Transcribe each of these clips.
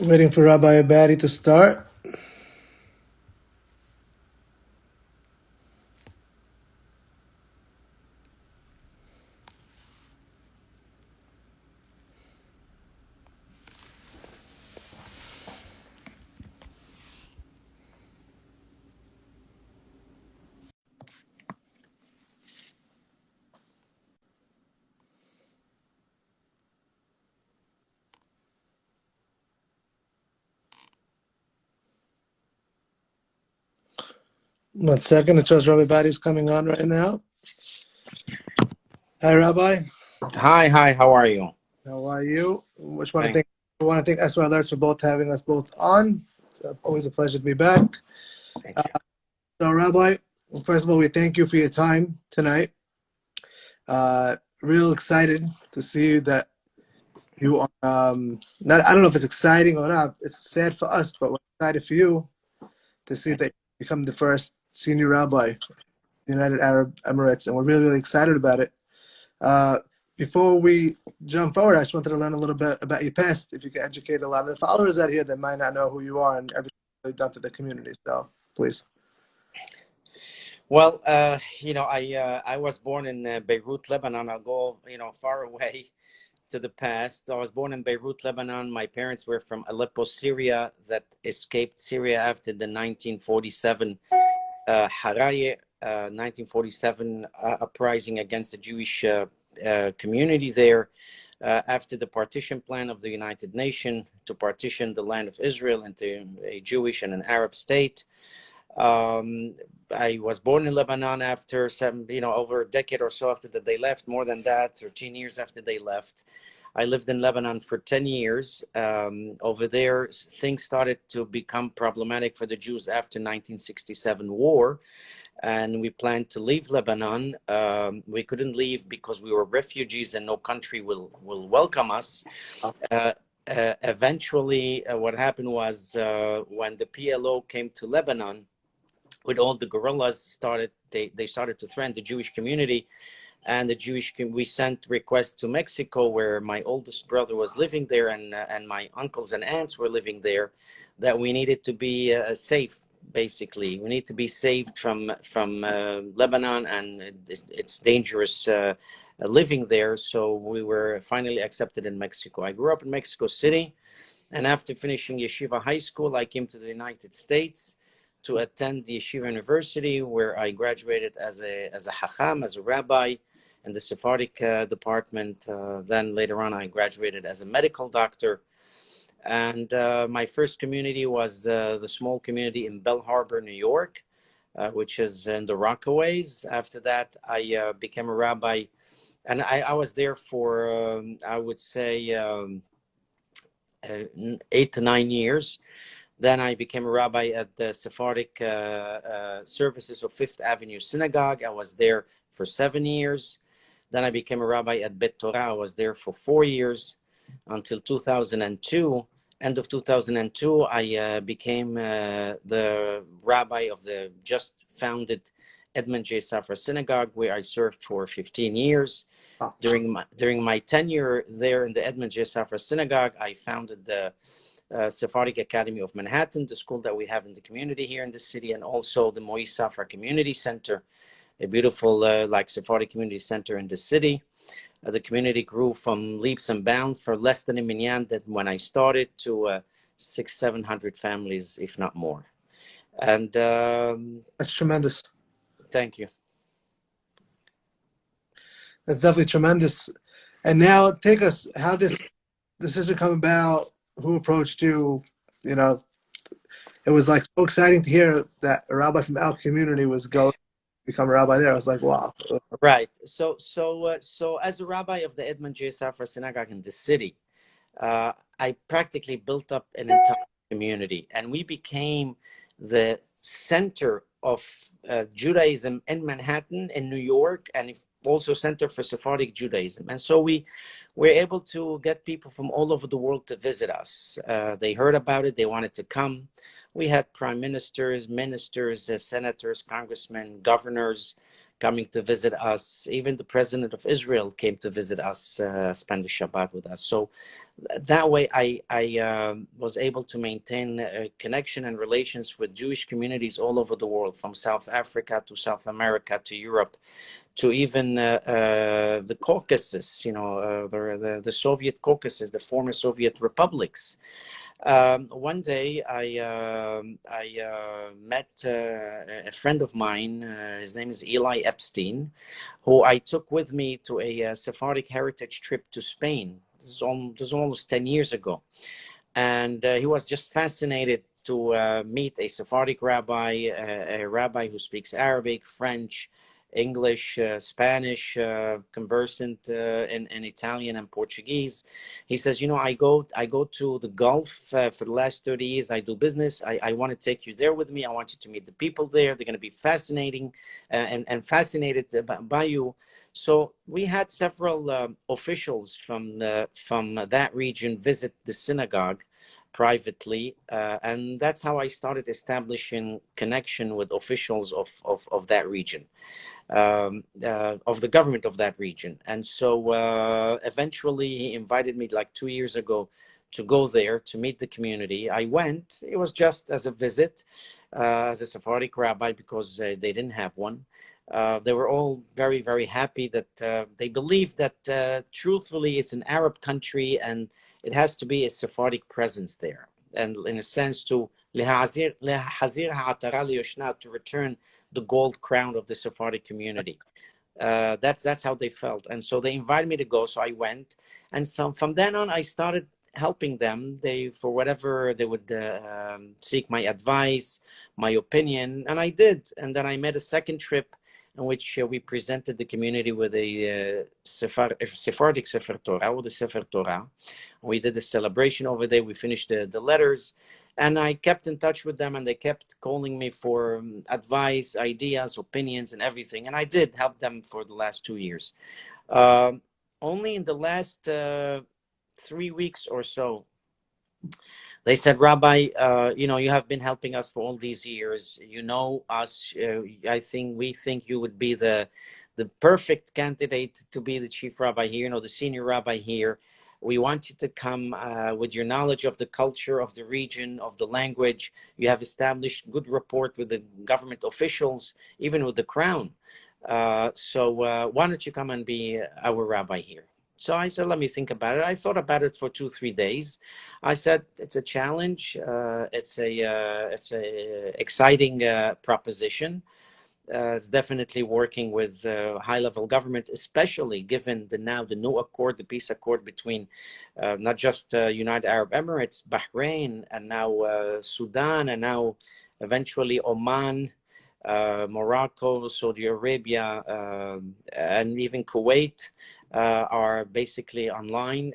Waiting for Rabbi Abadie to start. One second, it shows Rabbi Abadie is coming on right now. Hi, Rabbi. Hi, how are you? How are you? We want to thank Syalerts for both having us both on. It's always a pleasure to be back. Thank you. So, Rabbi, first of all, we thank you for your time tonight. Real excited to see that you are not. I don't know if it's exciting or not. It's sad for us, but we're excited for you to see that you become the first senior rabbi of the United Arab Emirates, and we're really, really excited about it. Before we jump forward, I just wanted to learn a little bit about your past. If you could educate a lot of the followers out here that might not know who you are and everything you've done to the community. So, please. Well, I was born in Beirut, Lebanon. I'll go, far away to the past. I was born in Beirut, Lebanon. My parents were from Aleppo, Syria, that escaped Syria after the 1947 Haraye, 1947 uprising against the Jewish community there. After the partition plan of the United Nations to partition the land of Israel into a Jewish and an Arab state. I was born in Lebanon after over a decade or so after that they left, more than that, 13 years after they left. I lived in Lebanon for 10 years. Over there, things started to become problematic for the Jews after 1967 war. And we planned to leave Lebanon. We couldn't leave because we were refugees and no country will welcome us. Eventually, what happened was when the PLO came to Lebanon, with all the guerrillas they started to threaten the Jewish community, and we sent requests to Mexico, where my oldest brother was living there, and my uncles and aunts were living there, that we needed to be safe. Basically, we need to be saved from Lebanon, and it's dangerous living there. So we were finally accepted in Mexico. I grew up in Mexico City, and after finishing yeshiva high school, I came to the United States to attend the Yeshiva University, where I graduated as a Hacham, as a rabbi in the Sephardic department. Then later on, I graduated as a medical doctor. And my first community was the small community in Bell Harbor, New York, which is in the Rockaways. After that, I became a rabbi, and I was there for, I would say, 8 to 9 years. Then I became a rabbi at the Sephardic services of Fifth Avenue Synagogue. I was there for 7 years. Then I became a rabbi at Bet Torah. I was there for 4 years until 2002. End of 2002, I became the rabbi of the just founded Edmond J. Safra Synagogue, where I served for 15 years. During my tenure there in the Edmond J. Safra Synagogue, I founded the Sephardic Academy of Manhattan, the school that we have in the community here in the city, and also the Moïse Safra Community Center, a beautiful Sephardic community center in the city. The community grew from leaps and bounds for less than a minyan that when I started to 600-700 families, if not more. And that's tremendous. Thank you. That's definitely tremendous. And now take us, how this decision come about, who approached you, it was like so exciting to hear that a rabbi from our community was going to become a rabbi there. I was like, wow. Right. So as a rabbi of the Edmond J. Safra Synagogue in the city, I practically built up an entire community, and we became the center of Judaism in Manhattan, in New York, and also center for Sephardic Judaism. And so we were able to get people from all over the world to visit us. They heard about it. They wanted to come. We had prime ministers, senators, congressmen, governors, coming to visit us. Even the president of Israel came to visit us, spend the Shabbat with us. So that way I was able to maintain a connection and relations with Jewish communities all over the world, from South Africa to South America to Europe, to even the Caucasus, the Soviet Caucasus, the former Soviet republics. One day I met a friend of mine. His name is Elie Epstein, who I took with me to a Sephardic heritage trip to Spain. This is almost 10 years ago. And he was just fascinated to meet a Sephardic rabbi, a rabbi who speaks Arabic, French, English, Spanish, conversant in Italian and Portuguese. He says, I go to the Gulf for the last 30 years. I do business. I want to take you there with me. I want you to meet the people there. They're going to be fascinating and fascinated by you. So we had several officials from that region visit the synagogue privately, and that's how I started establishing connection with officials of that region, of the government of that region. And so eventually he invited me like 2 years ago to go there to meet the community. I went. It was just as a visit, as a Sephardic rabbi, because they didn't have one. They were all very, very happy that they believe that truthfully it's an Arab country and it has to be a Sephardic presence there. And in a sense to return the gold crown of the Sephardic community. That's how they felt. And so they invited me to go. So I went. And so from then on, I started helping them. For whatever they would seek my advice, my opinion. And I did. And then I made a second trip in which we presented the community with a Sephardic Sefer Torah, or the Sefer Torah. We did a celebration over there. We finished the letters, and I kept in touch with them, and they kept calling me for advice, ideas, opinions, and everything. And I did help them for the last 2 years. Only in the last 3 weeks or so, they said, Rabbi, you have been helping us for all these years. You know us. We think you would be the perfect candidate to be the chief rabbi here, the senior rabbi here. We want you to come with your knowledge of the culture, of the region, of the language. You have established good rapport with the government officials, even with the crown. So why don't you come and be our rabbi here? So I said, let me think about it. I thought about it for 2-3 days. I said, it's a challenge. It's a exciting proposition. It's definitely working with high-level government, especially given the new accord, the peace accord between not just United Arab Emirates, Bahrain, and now Sudan, and now eventually Oman, Morocco, Saudi Arabia, and even Kuwait. Are basically online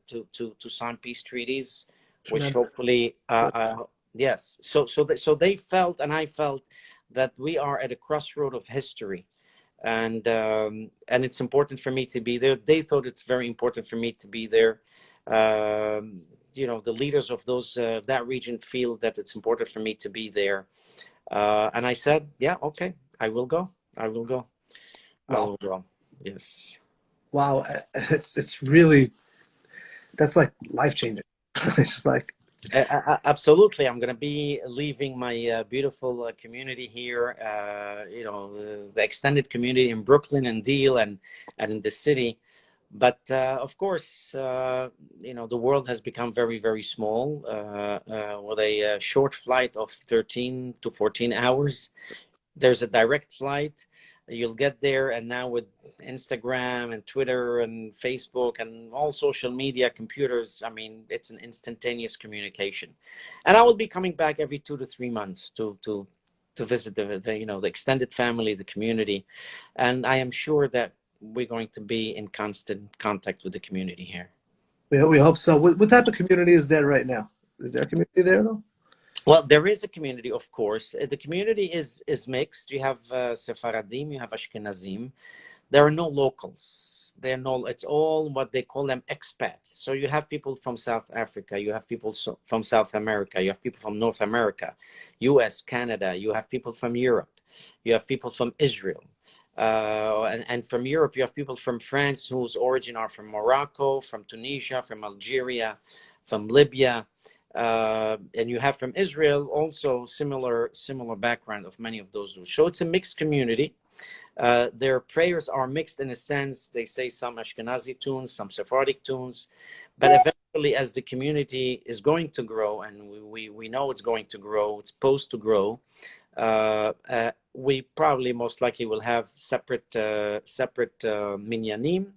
to sign peace treaties, which hopefully, yes. So they felt, and I felt, that we are at a crossroad of history, and it's important for me to be there. They thought it's very important for me to be there. The leaders of that region feel that it's important for me to be there, and I said, yeah, okay, I will go. I will go. Wow. I will go. Yes. Wow, it's really, that's like life-changing. It's just like absolutely. I'm going to be leaving my beautiful community here, the extended community in Brooklyn and Deal and in the city. But of course, the world has become very, very small with a short flight of 13 to 14 hours. There's a direct flight. You'll get there, and now with Instagram and Twitter and Facebook and all social media, computers, I mean, it's an instantaneous communication. And I will be coming back every 2 to 3 months to visit the extended family, the community, and I am sure that we're going to be in constant contact with the community here. We hope so. What type of community is there right now? Is there a community there though? Well, there is a community, of course. The community is mixed. You have Sephardim, you have Ashkenazim. There are no locals. It's all what they call them expats. So you have people from South Africa, you have people from South America, you have people from North America, US, Canada, you have people from Europe, you have people from Israel. And from Europe, you have people from France whose origin are from Morocco, from Tunisia, from Algeria, from Libya, and you have from Israel also similar background of many of those Jews. So it's a mixed community. Their prayers are mixed in a sense. They say some Ashkenazi tunes, some Sephardic tunes, but eventually, as the community is going to grow, and we know it's going to grow, it's supposed to grow. We probably most likely will have separate minyanim,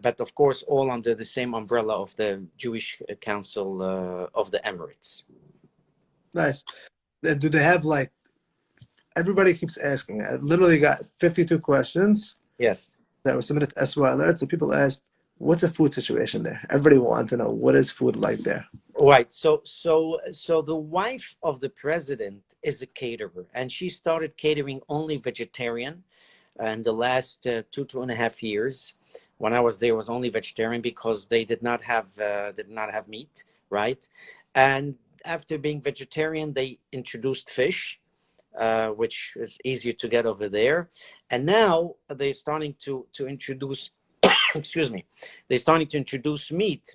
but of course all under the same umbrella of the Jewish Council of the Emirates. Nice. Do they have like, everybody keeps asking, I literally got 52 questions Yes. that were submitted to Syalerts, and people asked, what's the food situation there? Everybody wants to know, what is food like there? Right. So the wife of the president is a caterer, and she started catering only vegetarian in the last 2.5 years. When I was there, it was only vegetarian because they did not have meat, right? And after being vegetarian, they introduced fish, which is easier to get over there. And now they're starting to introduce, excuse me, they're starting to introduce meat.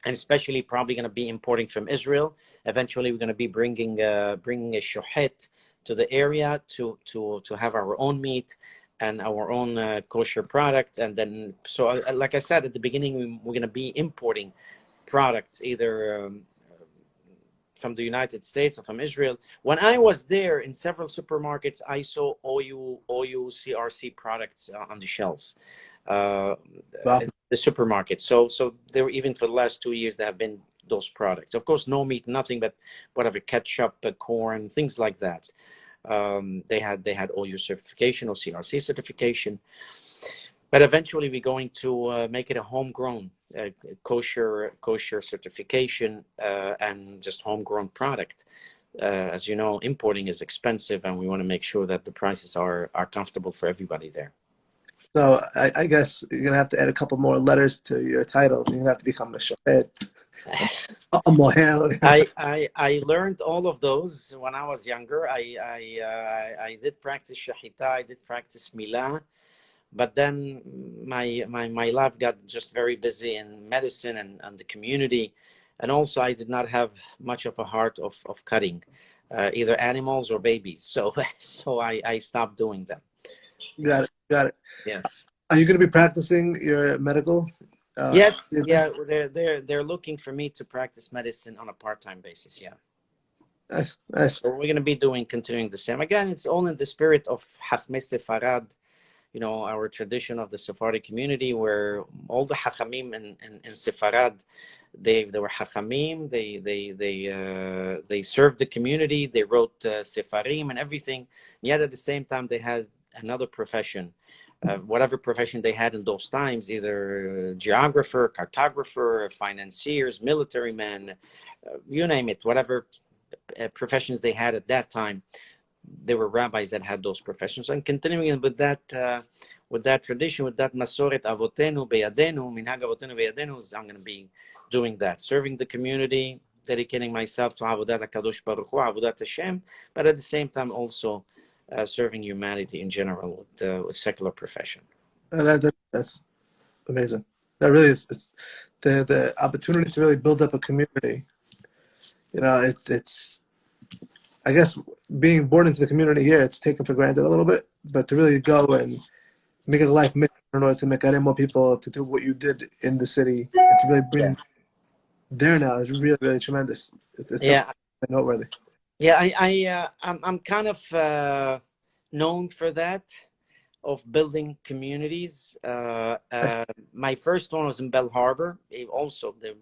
And especially probably going to be importing from Israel. Eventually, we're going to be bringing a shohet to the area to have our own meat and our own kosher product. And then, so like I said at the beginning, we're going to be importing products either from the United States or from Israel. When I was there in several supermarkets, I saw OU CRC products on the shelves. Wow. The supermarket. So there were, even for the last 2 years, there have been those products. Of course, no meat, nothing but whatever, ketchup, corn, things like that. They had OU certification or CRC certification. But eventually, we're going to make it a homegrown kosher certification and just homegrown product. As you know, importing is expensive, and we want to make sure that the prices are comfortable for everybody there. So I guess you're gonna have to add a couple more letters to your title. You're gonna have to become a shohet, a mohel. I learned all of those when I was younger. I did practice shahita. I did practice milah, but then my life got just very busy in medicine and the community, and also I did not have much of a heart of cutting, either animals or babies. So I stopped doing them. Got it. Yes. Are you going to be practicing your medical? Yes. Yeah. They're looking for me to practice medicine on a part-time basis. Yeah. Nice. So we're going to be continuing the same. Again, it's all in the spirit of Hachmei Sefarad, our tradition of the Sephardic community, where all the Hachamim in Sefarad, they were Hachamim. They served the community. They wrote Sefarim and everything. Yet at the same time, they had another profession, whatever profession they had in those times, either geographer, cartographer, financiers, military men, you name it, whatever professions they had at that time. There were rabbis that had those professions, and continuing with that tradition, with that masoret avotenu beyadenu, minhag avotenu beyadenu, I'm going to be doing that, serving the community, dedicating myself to avodat HaKadosh Baruch Hu, avodat Hashem, but at the same time also serving humanity in general with secular profession. That's amazing. That really is. It's the opportunity to really build up a community. It's I guess being born into the community here, it's taken for granted a little bit, but to really go and make it a life mission in order to make more people to do what you did in the city and to really bring there now is really, really tremendous. It's noteworthy. Yeah, I'm kind of known for that, of building communities. My first one was in Bell Harbor. Also, there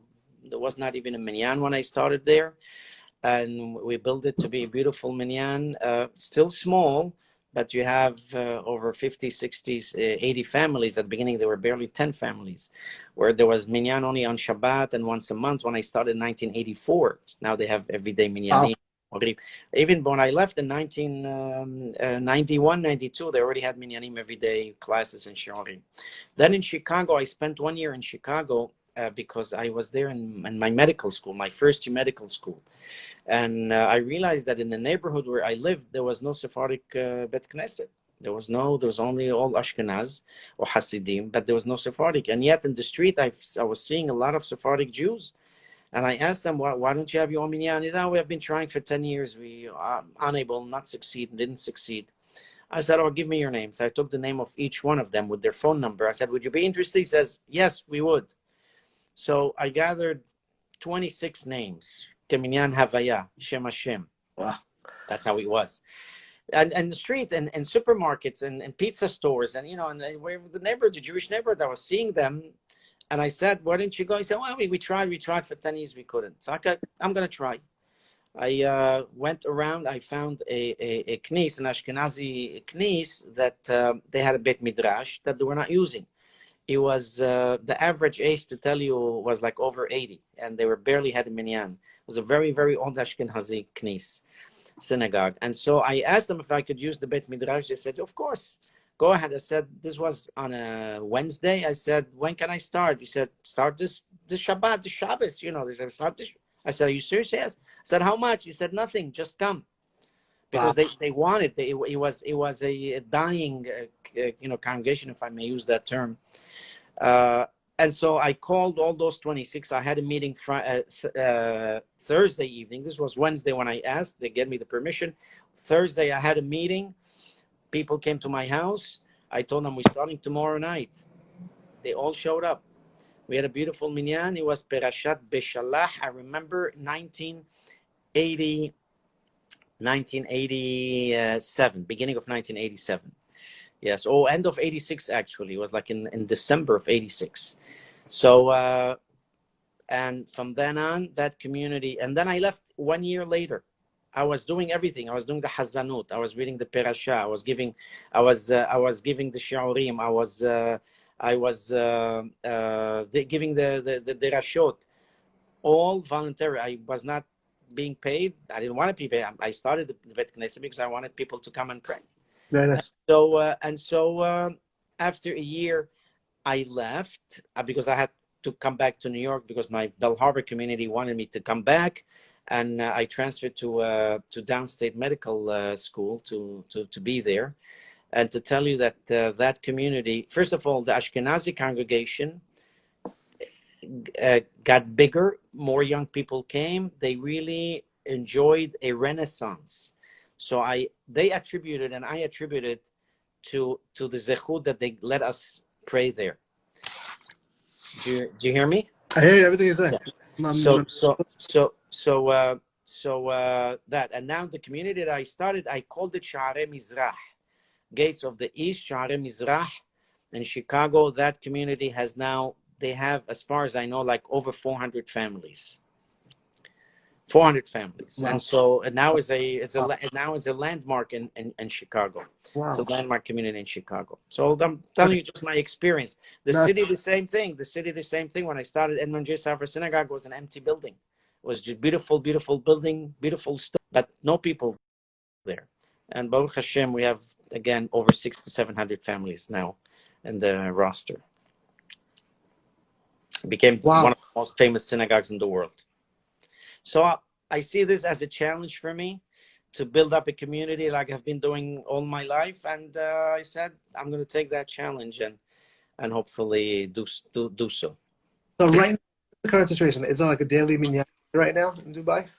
was not even a minyan when I started there. And we built it to be a beautiful minyan, still small, but you have over 50, 60, 80 families. At the beginning, there were barely 10 families, where there was minyan only on Shabbat and once a month when I started in 1984. Now they have everyday minyanim. Wow. Even when I left in 1991, 92, they already had minyanim everyday classes in shiurim. Then in Chicago, I spent 1 year in Chicago because I was there in my medical school, my first year medical school. And I realized that in the neighborhood where I lived, there was no Sephardic Bet Knesset. There was only all Ashkenaz or Hasidim, but there was no Sephardic. And yet in the street, I was seeing a lot of Sephardic Jews. And I asked them, why don't you have your own minyan? They said, we have been trying for 10 years. We are unable, not succeed, didn't succeed. I said, oh, give me your names. I took the name of each one of them with their phone number. I said, would you be interested? He says, yes, we would. So I gathered 26 names. Keminyan Havaya, Shem Hashem. Wow. That's how it was. And the street and supermarkets and pizza stores and, and where the neighborhood, the Jewish neighborhood, I was seeing them. And I said, why didn't you go? He said, well, we tried for 10 years, we couldn't. So I'm going to try. I went around, I found a knis, an Ashkenazi knis that they had a Beit Midrash that they were not using. It was, the average age, to tell you, was like over 80, and they were barely had a minyan. It was a very, very old Ashkenazi knis synagogue. And so I asked them if I could use the Beit Midrash. They said, of course, go ahead. I said, this was on a Wednesday. I said, when can I start? He said, start this Shabbat, the Shabbos, They said, start this. I said, are you serious? Yes. I said, how much? He said, nothing, just come. Because they wanted, it was a dying, congregation, if I may use that term. And so I called all those 26. I had a meeting Thursday evening. This was Wednesday when I asked. They gave me the permission. Thursday, I had a meeting. People came to my house. I told them we're starting tomorrow night. They all showed up. We had a beautiful minyan. It was Perashat Beshalach. I remember 1987, beginning of 1987. Yes, end of 86, actually. It was like in December of 86. So, and from then on, that community, and then I left 1 year later. I was doing everything. I was doing the Hazanut. I was reading the Perasha. I was giving the Shiurim. I was giving the Derashot. All voluntary. I was not being paid. I didn't want to be paid. I started the Bet Knesset because I wanted people to come and pray. Very nice. And so after a year, I left because I had to come back to New York because my Bell Harbor community wanted me to come back, and I transferred to Downstate Medical School to be there. And to tell you that that community, first of all, the Ashkenazi congregation got bigger. More young people came. They really enjoyed a renaissance. So they attributed, and I attributed to the zechut that they let us pray there. Do you hear me? I hear you, everything you say. Yeah. So that, and now the community that I started, I called it Sha'arei Mizrach, Gates of the East, Sha'arei Mizrach. In Chicago, that community has now, they have, as far as I know, like over 400 families. 400 families. Wow. And so now it's a landmark in Chicago. Wow. It's a landmark community in Chicago. So I'm telling you just my experience. The city, the same thing. When I started Edmond J. Safra Synagogue, was an empty building. It was just beautiful, beautiful building, beautiful stuff, but no people there. And Baruch Hashem, we have, again, over 600 to 700 families now in the roster. It became one of the most famous synagogues in the world. So I see this as a challenge for me to build up a community like I've been doing all my life. And I said, I'm going to take that challenge and hopefully do so. So right now, the current situation, is it like a daily minyan right now in Dubai?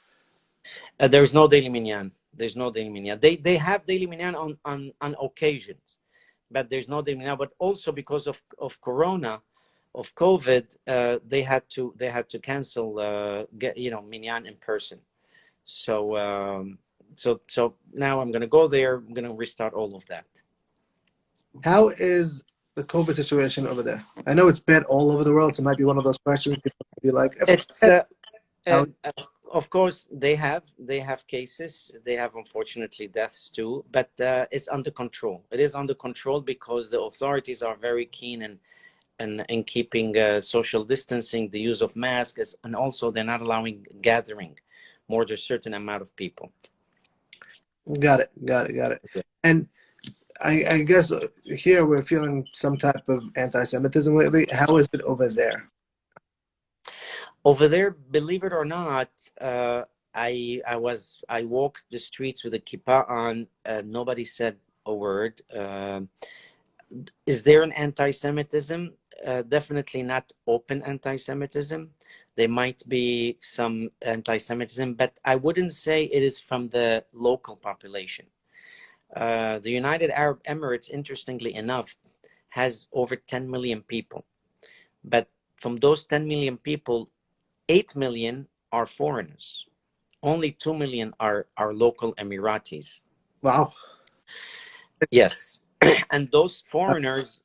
There's no daily minyan. There's no daily minyan. They have daily minyan on occasions, but there's no daily minyan. But also because of Corona, of COVID, they had to cancel minyan in person. So now I'm going to go there. I'm going to restart all of that. How is the COVID situation over there? I know it's bad all over the world, so it might be one of those questions people might be like, of course they have cases. They have, unfortunately, deaths too, but it's under control. It is under control because the authorities are very keen and keeping social distancing, the use of masks, and also they're not allowing gathering more than a certain amount of people. Got it. Yeah. And I guess here we're feeling some type of anti-Semitism lately. How is it over there? Over there, believe it or not, I walked the streets with a kippah on. Nobody said a word. Is there an anti-Semitism? Definitely not open anti-Semitism. There might be some anti-Semitism, but I wouldn't say it is from the local population. The United Arab Emirates, interestingly enough, has over 10 million people. But from those 10 million people, 8 million are foreigners. Only 2 million are local Emiratis. Wow. Yes. And those foreigners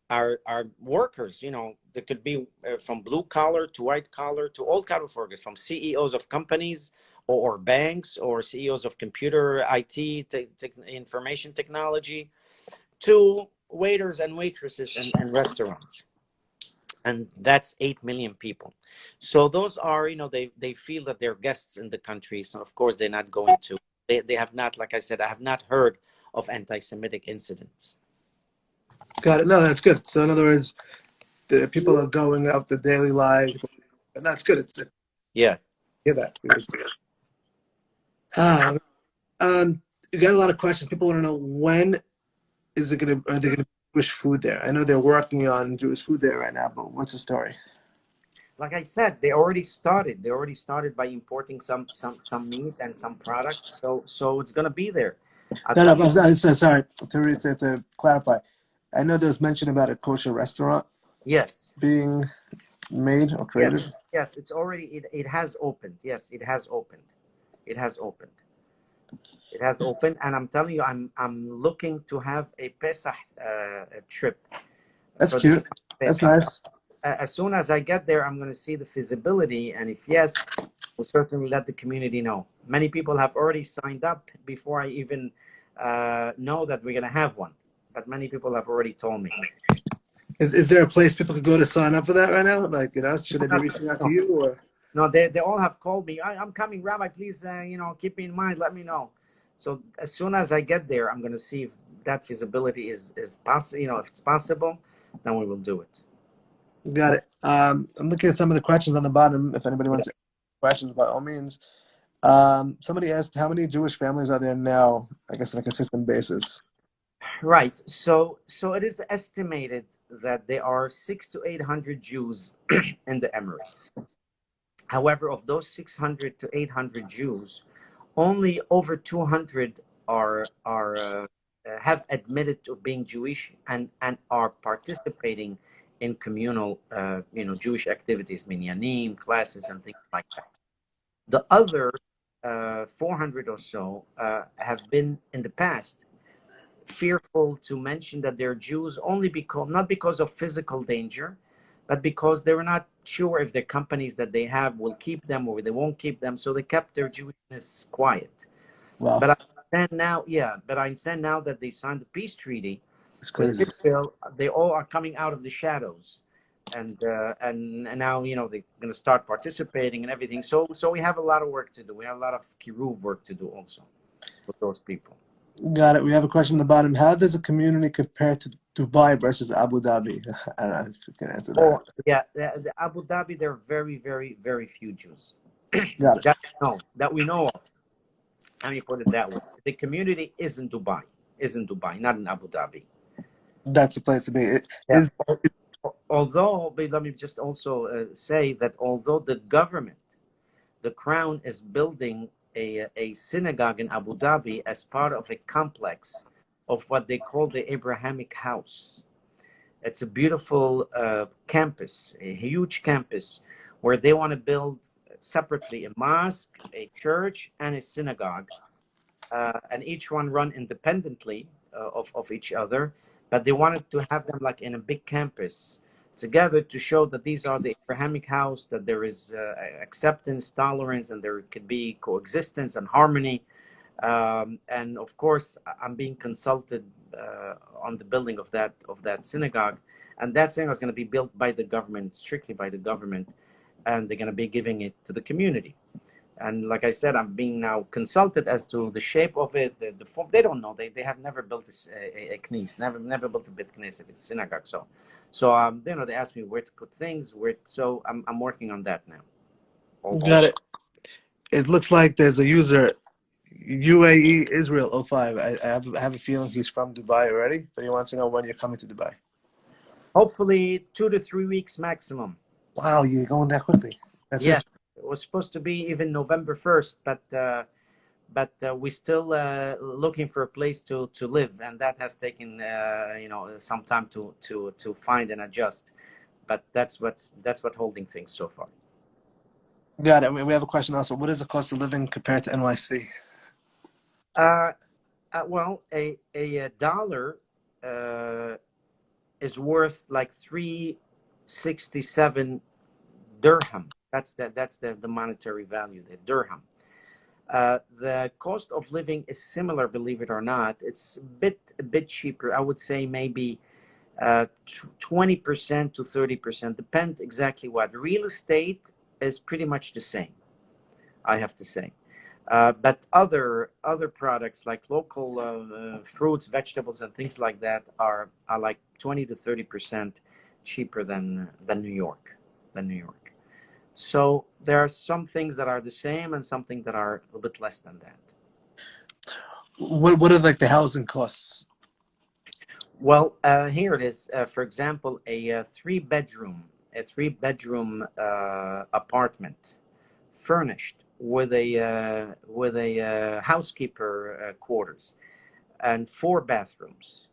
are workers, you know, they could be from blue collar to white collar to all kind of workers, from CEOs of companies or banks or CEOs of computer IT, information technology, to waiters and waitresses and restaurants. And that's 8 million people. So those are, you know, they feel that they're guests in the country. So of course they're not going to, they have not, like I said, I have not heard of anti-Semitic incidents. Got it. No, that's good. So in other words, the people are going up the daily lives, and that's good. It's Yeah. hear that. Ah, you got a lot of questions. People want to know, when is it going to, are they going to be Jewish food there? I know they're working on Jewish food there right now, but what's the story? Like I said, they already started. They already started by importing some meat and some products. So it's gonna be there. No, I'm sorry to clarify. I know there was mention about a kosher restaurant Yes. being made or created. Yes. It's already. It has opened. Yes, it has opened. It has opened. It has opened, and I'm telling you, I'm looking to have a Pesach trip. That's cute. That's nice. As soon as I get there, I'm going to see the feasibility, and if yes, we'll certainly let the community know. Many people have already signed up before I even know that we're going to have one, but many people have already told me. Is there a place people could go to sign up for that right now? Like, you know, should they be reaching out to you, or? No, they all have called me. I'm coming, Rabbi. Please, you know, keep me in mind. Let me know. So as soon as I get there, I'm going to see if that feasibility is possible. You know, if it's possible, then we will do it. Got it. I'm looking at some of the questions on the bottom. If anybody wants to ask questions, by all means. Somebody asked, how many Jewish families are there now, I guess on a consistent basis? Right. So it is estimated that there are 600 to 800 Jews in the Emirates. However, of those 600 to 800 Jews, only over 200 are have admitted to being Jewish and are participating in communal, you know, Jewish activities, minyanim, classes, and things like that. The other 400 or so have been in the past fearful to mention that they're Jews, only because, not because of physical danger, but because they were not sure if the companies that they have will keep them or they won't keep them. So they kept their Jewishness quiet. Wow. But I understand now that they signed the peace treaty with crazy. Israel. They all are coming out of the shadows, and now, you know, they're going to start participating and everything. So we have a lot of work to do. We have a lot of kiruv work to do also with those people. Got it. We have a question at the bottom. How does a community compare to Dubai versus Abu Dhabi? I don't know if you can answer that. Oh, yeah, the Abu Dhabi, there are very, very, very few Jews. Got it. That we know of. Let me put it that way. The community is in Dubai, not in Abu Dhabi. That's the place to be. Although, but let me just also say that although the government, the crown, is building a synagogue in Abu Dhabi as part of a complex of what they call the Abrahamic House. It's a beautiful campus, a huge campus, where they want to build separately a mosque, a church, and a synagogue, and each one run independently of each other. But they wanted to have them like in a big campus together to show that these are the Abrahamic house, that there is acceptance, tolerance, and there could be coexistence and harmony. And of course, I'm being consulted on the building of that synagogue, and that synagogue is going to be built by the government, strictly by the government, and they're going to be giving it to the community. And like I said, I'm being now consulted as to the shape of it, the form. They don't know. They have never built a knis, never built a bit knesset, a synagogue. So you know, they asked me where to put things. So I'm working on that now. Got it. It looks like there's a user. UAE Israel 05. I have a feeling he's from Dubai already, but he wants to know when you're coming to Dubai. Hopefully 2 to 3 weeks maximum. Wow, you're going that quickly. That's Yes, it. it was supposed to be even November 1st, but we're still looking for a place to live, and that has taken some time to find and adjust. But that's what holding things so far. Got it. We have a question also. What is the cost of living compared to NYC? Well, a dollar is worth like 367 dirham. That's the monetary value, the dirham. The cost of living is similar, believe it or not. It's a bit cheaper. I would say maybe 20% to 30%. Depends exactly what. Real estate is pretty much the same, I have to say. But other products like local fruits, vegetables, and things like that are like 20 to 30% cheaper than New York. So there are some things that are the same and something that are a bit less than that. What are like the housing costs? Well, here it is. For example, a three bedroom apartment, furnished with a housekeeper quarters and 4 bathrooms.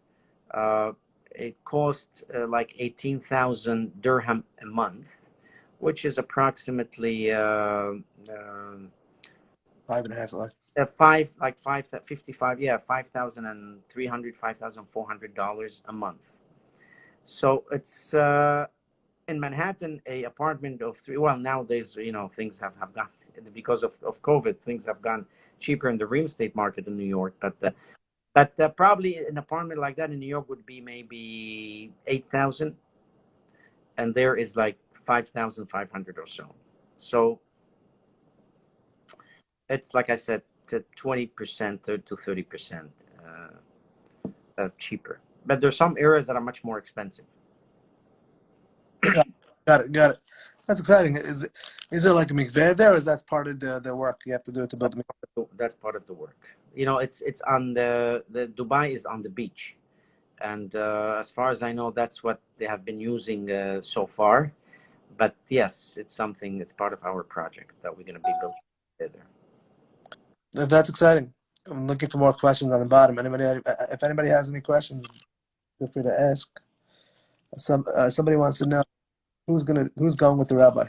It costs like 18,000 dirham a month, which is approximately 5.5 lakh. 55, yeah, $5,300, $5,400 a month. So it's in Manhattan, a apartment of 3. Well, nowadays, things have gone because of COVID. Things have gone cheaper in the real estate market in New York. But probably an apartment like that in New York would be maybe 8,000, and there is like 5,500 or so. So it's like I said, to 20% to 30% cheaper. But there's some areas that are much more expensive. Got it. That's exciting. Is there like a mikveh there, or is that part of the work you have to do to build the mikveh? That's part of the work. It's on the Dubai is on the beach, and as far as I know, that's what they have been using so far. But yes, it's part of our project that we're going to be building there. That's exciting. I'm looking for more questions on the bottom. If anybody has any questions, feel free to ask. Somebody wants to know who's going with the rabbi.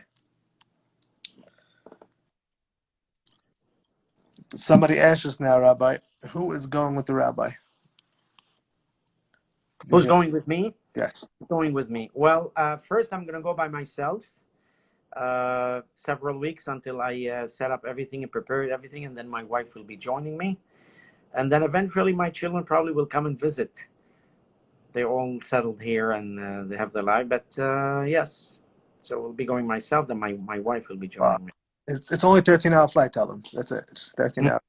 Somebody asked us now, Rabbi, who is going with the rabbi? Who's going with me? Yes. Going with me. Well, first I'm going to go by myself. Several weeks until I set up everything and prepare everything, and then my wife will be joining me, and then eventually my children probably will come and visit. They're all settled here and they have their life, but yes, so we'll be going myself, then my wife will be joining me. It's only 13-hour flight. Tell them that's it. It's 13 hours.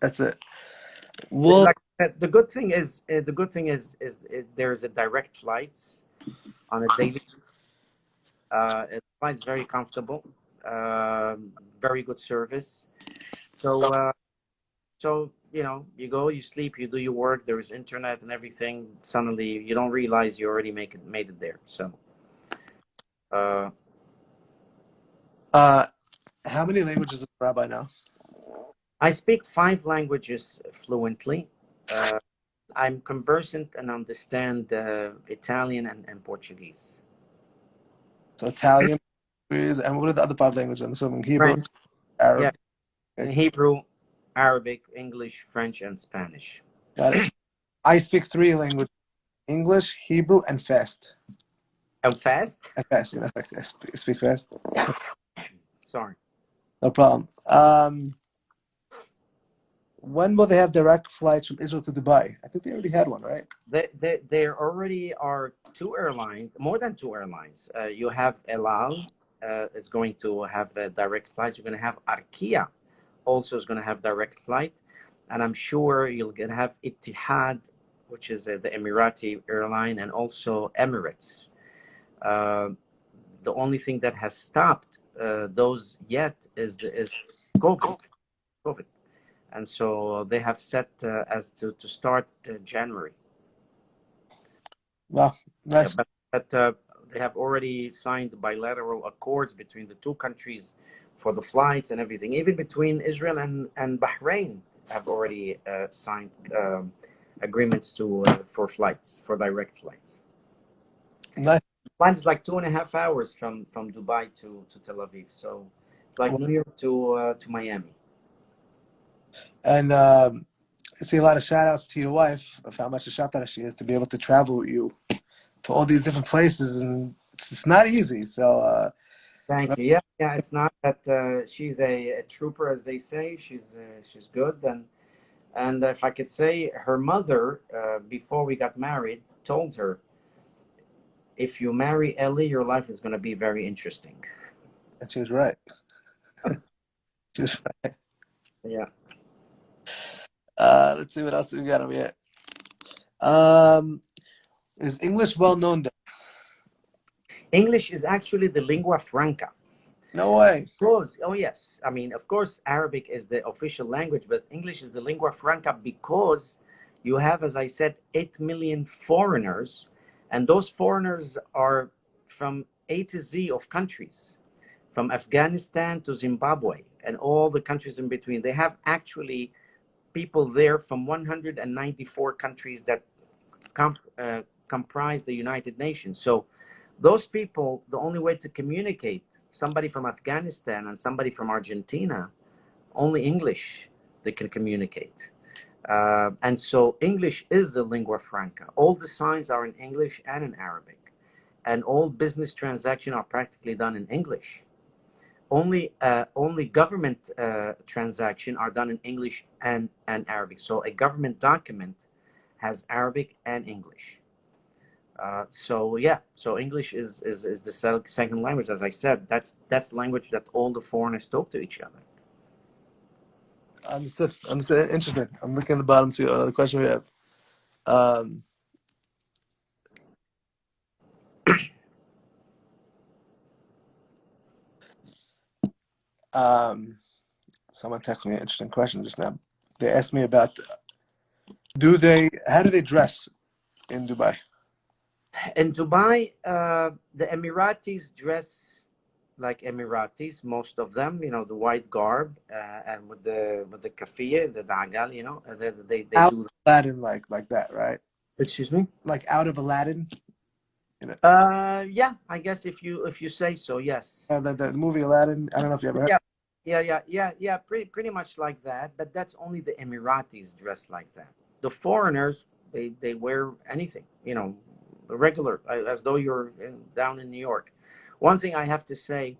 That's it. Well, the good thing is there's a direct flights on a daily. The flight's very comfortable, very good service. So you go, you sleep, you do your work. There is internet and everything. Suddenly, you don't realize you already made it there. So, how many languages does the rabbi know? I speak 5 languages fluently. I'm conversant and understand Italian and Portuguese. So Italian, and what are the other 5 languages? I'm assuming Hebrew, French, Arabic. Yeah, Hebrew, Arabic, English, French, and Spanish. Got it. I speak 3 languages: English, Hebrew, and fast. And fast? And fast, I speak fast. Sorry. No problem. When will they have direct flights from Israel to Dubai? I think they already had one, right? There already are 2 airlines, more than 2 airlines. You have El Al, is going to have direct flights. You're going to have Arkia, also is going to have direct flight. And I'm sure you're going to have Etihad, which is the Emirati airline, and also Emirates. The only thing that has stopped those yet is COVID. And so they have set as to start January. Wow, nice. But they have already signed bilateral accords between the two countries for the flights and everything. Even between Israel and Bahrain have already signed agreements for flights, for direct flights. Nice. Flight is like 2.5 hours from Dubai to Tel Aviv. So it's like New York to Miami. And I see a lot of shout outs to your wife of how much a shotara she is to be able to travel with you to all these different places, and it's not easy. So Thank you. Yeah. It's not that she's a trooper, as they say. She's good, and if I could say, her mother, before we got married, told her, "If you marry Ellie, your life is going to be very interesting." and she was right. She was right. Yeah. Let's see what else we got over here. Is English well known there? English is actually the lingua franca. No way. Oh yes, I mean, of course, Arabic is the official language, but English is the lingua franca because you have, as I said, 8 million foreigners, and those foreigners are from A to Z of countries, from Afghanistan to Zimbabwe and all the countries in between. They have actually people there from 194 countries that comprise the United Nations. So those people, the only way to communicate, somebody from Afghanistan and somebody from Argentina, only English they can communicate. And so English is the lingua franca. All the signs are in English and in Arabic, and all business transactions are practically done in English. Only government transactions are done in English and Arabic. So a government document has Arabic and English. So English is the second language. As I said, that's language that all the foreigners talk to each other. Understood. Interesting. I'm looking at the bottom to see what other question we have. Someone texted me an interesting question just now. They asked me about how do they dress in Dubai? In Dubai, the Emiratis dress like Emiratis, most of them, the white garb and with the kafiyeh, the dagal, they Out do. of Aladdin, like that, right? Excuse me. Like out of Aladdin. Yeah, I guess if you say so, yes. The movie Aladdin. I don't know if you ever heard. Yeah. Pretty much like that, but that's only the Emiratis dress like that. The foreigners, they wear anything, regular, as though you're down in New York. One thing I have to say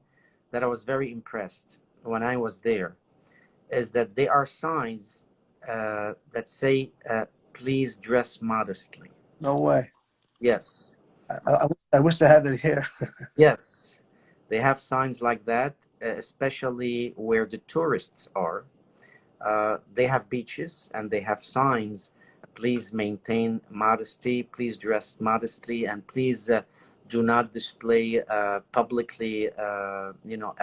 that I was very impressed when I was there is that there are signs that say, "Please dress modestly." No way. Yes. I wish I had that here. Yes, they have signs like that, especially where the tourists are. They have beaches and they have signs. Please maintain modesty. Please dress modestly, and please do not display publicly,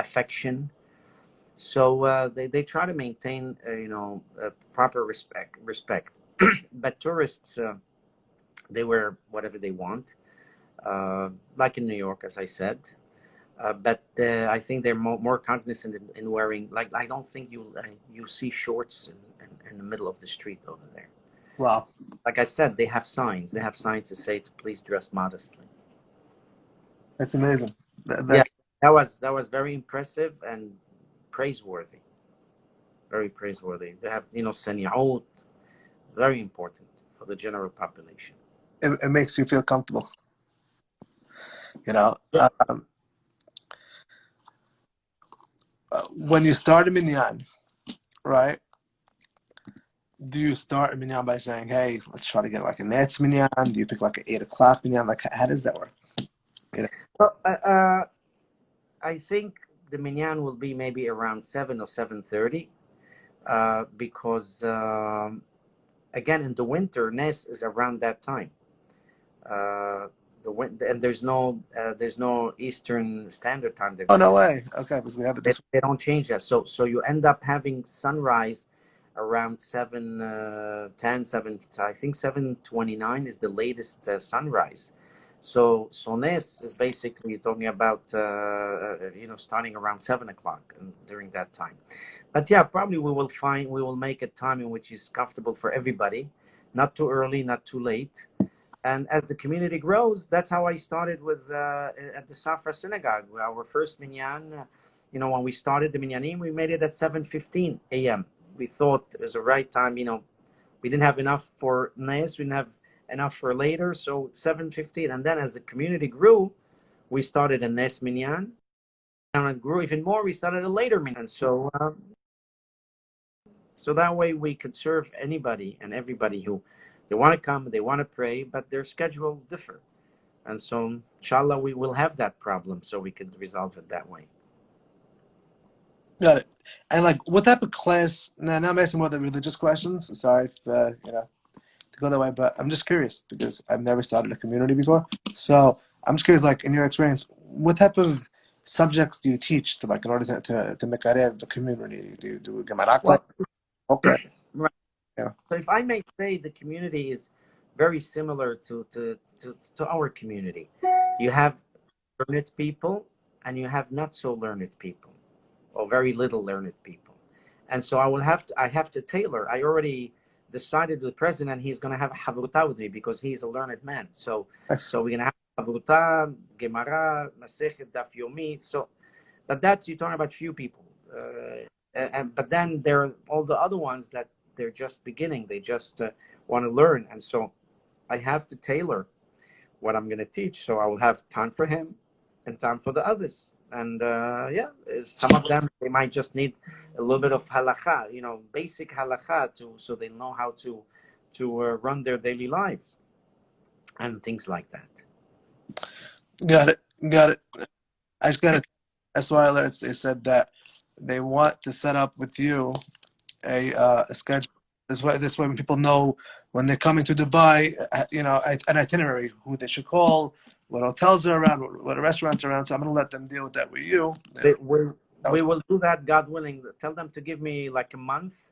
affection. So they try to maintain, proper respect. But tourists, they wear whatever they want, like in New York, as I said. But I think they're more cognizant in wearing, like, I don't think you see shorts in the middle of the street over there. Wow. Like I said, they have signs. They have signs to say to please dress modestly. That's amazing. Yeah, that was very impressive and praiseworthy. Very praiseworthy. They have, sani'ut, very important for the general population. It makes you feel comfortable. Yeah. When you start a minyan, right? Do you start a minyan by saying, "Hey, let's try to get like a Nets minyan"? Do you pick like an 8 o'clock minyan? Like, how does that work? Well, I think the minyan will be maybe around 7 or 7:30, because again, in the winter, Nes is around that time. and there's no Eastern Standard Time. Oh, no way. Okay, because we have it this way. They don't change that. So you end up having sunrise around 7:10, 7. I think 7:29 is the latest sunrise. So Nes is basically talking about starting around 7 o'clock during that time. But yeah, probably we will make a time in which is comfortable for everybody, not too early, not too late. And as the community grows, that's how I started with at the Safra Synagogue. Our first minyan, when we started the minyanim, we made it at 7:15 a.m. We thought it was the right time. We didn't have enough for Nes, we didn't have enough for later, so 7:15. And then as the community grew, we started a Nes minyan, and it grew even more. We started a later minyan. So that way we could serve anybody and everybody who they want to come, they want to pray, but their schedule differ. And so, inshallah, we will have that problem, so we could resolve it that way. Got it. And what type of class? Now I'm asking more the religious questions. Sorry if to go that way, but I'm just curious because I've never started a community before. So I'm just curious, in your experience, what type of subjects do you teach in order to mekarev the community? Do you do Gemara class? Okay. Right. Yeah. So if I may say, the community is very similar to our community. You have learned people and you have not so learned people, or very little learned people. And so I have to tailor. I already decided with the president he's going to have a havruta with me because he's a learned man. So we're going to have havruta, Gemara, Masechet, Daf Yomi. But you're talking about few people. But then there are all the other ones that they're just beginning. They just want to learn. And so I have to tailor what I'm going to teach. So I will have time for him and time for the others. And some of them, they might just need a little bit of halakha, basic halakha so they know how to run their daily lives and things like that. Got it. I just got it. Syalerts, they said that they want to set up with you a schedule. This way, when people know when they're coming to Dubai, an itinerary, who they should call, what hotels are around, what restaurants are around. So I'm going to let them deal with that with you. We will do that, God willing. Tell them to give me a month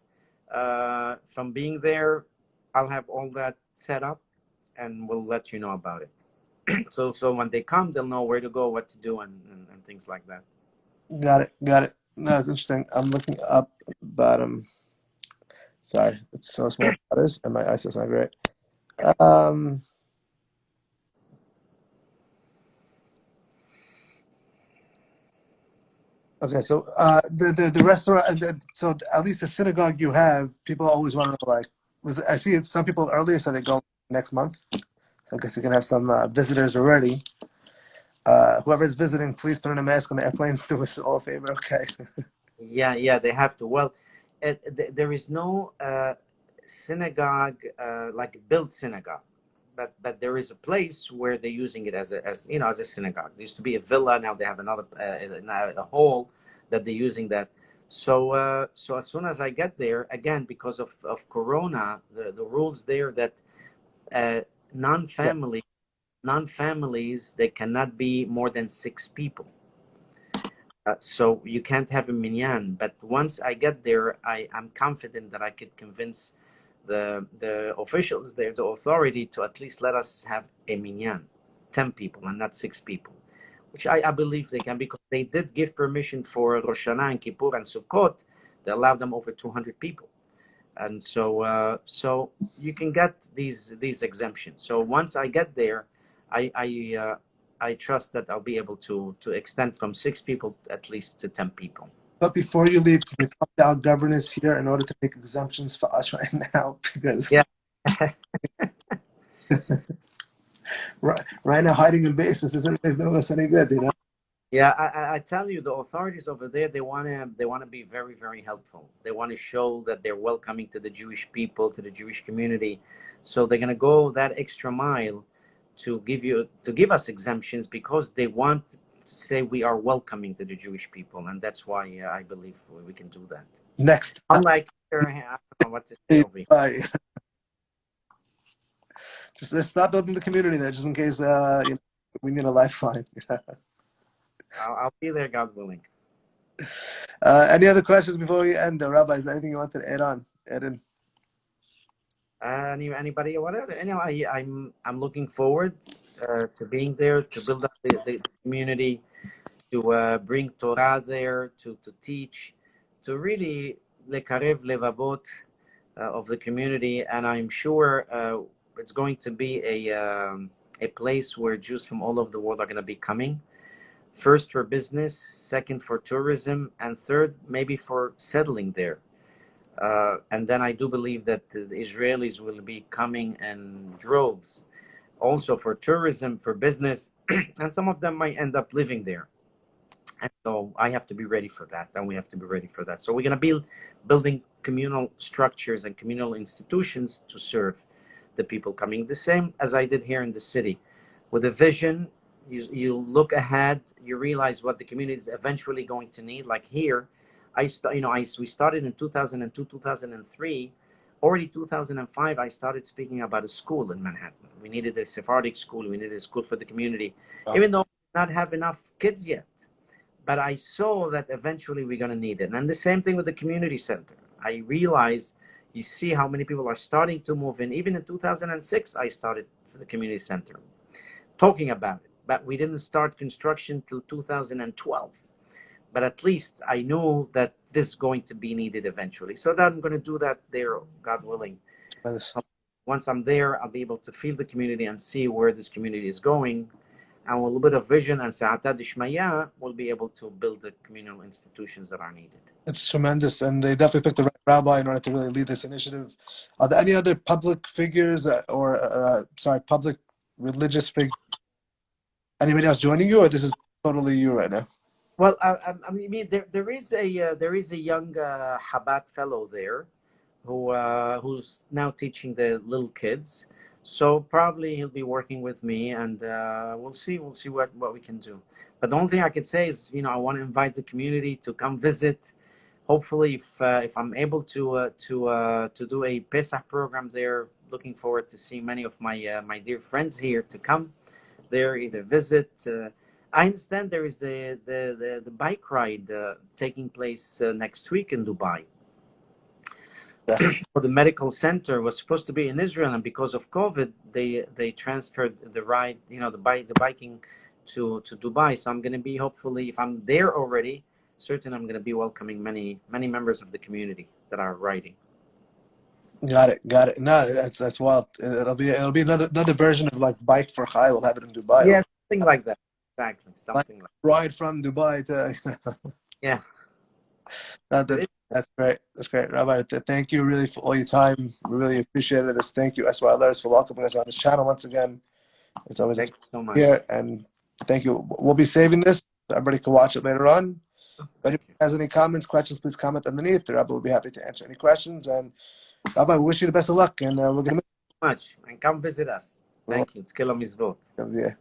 from being there. I'll have all that set up, and we'll let you know about it. So when they come, they'll know where to go, what to do, and things like that. Got it. No, that's interesting. I'm looking up bottom. Sorry, it's so small letters, and my eyesight's not great. Okay, so the restaurant, so at least the synagogue you have, people always want to know, I see some people earlier said they go next month. I guess you can have some visitors already. Whoever's visiting, please put on a mask on the airplanes. Do us all a favor, okay? Yeah, they have to. Well, there is no synagogue built synagogue, but there is a place where they're using it as a synagogue. There used to be a villa. Now they have another a hall that they're using that. So as soon as I get there, again because of Corona, the rules there that non-families, they cannot be more than 6 people. So you can't have a minyan. But once I get there, I'm confident that I could convince the officials there, the authority, to at least let us have a minyan, 10 people and not 6 people, which I believe they can, because they did give permission for Rosh Hashanah and Kippur and Sukkot. They allowed them over 200 people. And so you can get these exemptions. So once I get there, I trust that I'll be able to extend from 6 people at least to 10 people. But before you leave, can you talk to our governors here in order to make exemptions for us right now? Because right now, hiding in basements isn't doing us any good, Yeah, I tell you, the authorities over there, they want to be very, very helpful. They want to show that they're welcoming to the Jewish people, to the Jewish community. So they're going to go that extra mile to give us exemptions, because they want to say we are welcoming to the Jewish people, and that's why I believe we can do that. Next, unlike I don't know what to say over here. Just stop building the community there, just in case We need a lifeline. I'll be there, God willing. Any other questions before we end? Rabbi, is there anything you wanted to add in? Anybody or whatever? Anyway, I'm looking forward to being there, to build up the community, to bring Torah there, to teach, to really lekarev levavot of the community, and I'm sure it's going to be a place where Jews from all over the world are going to be coming. First for business, second for tourism, and third maybe for settling there. And then I do believe that the Israelis will be coming in droves, also for tourism, for business, and some of them might end up living there. And so I have to be ready for that, and we have to be ready for that. So we're going to be building communal structures and communal institutions to serve the people coming, the same as I did here in the city. With a vision, you look ahead, you realize what the community is eventually going to need. Like here, we started in 2002, 2003. Already 2005, I started speaking about a school in Manhattan. We needed a Sephardic school. We needed a school for the community, even though we did not have enough kids yet. But I saw that eventually we're going to need it. And the same thing with the community center. I realized, you see how many people are starting to move in. Even in 2006, I started for the community center, talking about it. But we didn't start construction till 2012. But at least I knew that this is going to be needed eventually. So that I'm going to do that there, God willing. Once I'm there, I'll be able to feel the community and see where this community is going. And with a little bit of vision and Sa'ata Dishmaya, we'll be able to build the communal institutions that are needed. It's tremendous, and they definitely picked the right rabbi in order to really lead this initiative. Are there any other public figures public religious figures? Anybody else joining you, or this is totally you right now? Well, I mean, there is a young Chabad fellow there who's now teaching the little kids. So probably he'll be working with me, and we'll see what we can do. But the only thing I could say is, I want to invite the community to come visit. Hopefully, if I'm able to do a Pesach program there, looking forward to seeing many of my dear friends here to come there, either visit. I understand there is the bike ride taking place next week in Dubai. For the medical center was supposed to be in Israel, and because of COVID, they transferred the ride, the biking to Dubai. So I'm going to be, hopefully, if I'm there already, certain I'm going to be welcoming many members of the community that are riding. Got it. No, that's wild. It'll be another version of like Bike for Chai. We'll have it in Dubai. Yeah, something like that. Exactly, something like ride from Dubai to. Yeah. That's great. That's great, Rabbi. Thank you really for all your time. We really appreciate it. Thank you, Syalerts, for welcoming us on this channel once again. It's always thank you so much here, and thank you. We'll be saving this so everybody can watch it later on. But if you has any comments, questions, please comment underneath. Rabbi will be happy to answer any questions. And Rabbi, we wish you the best of luck, and we're gonna miss you so much. And come visit us. Thank you. It's Kilo Mizvot. Yeah.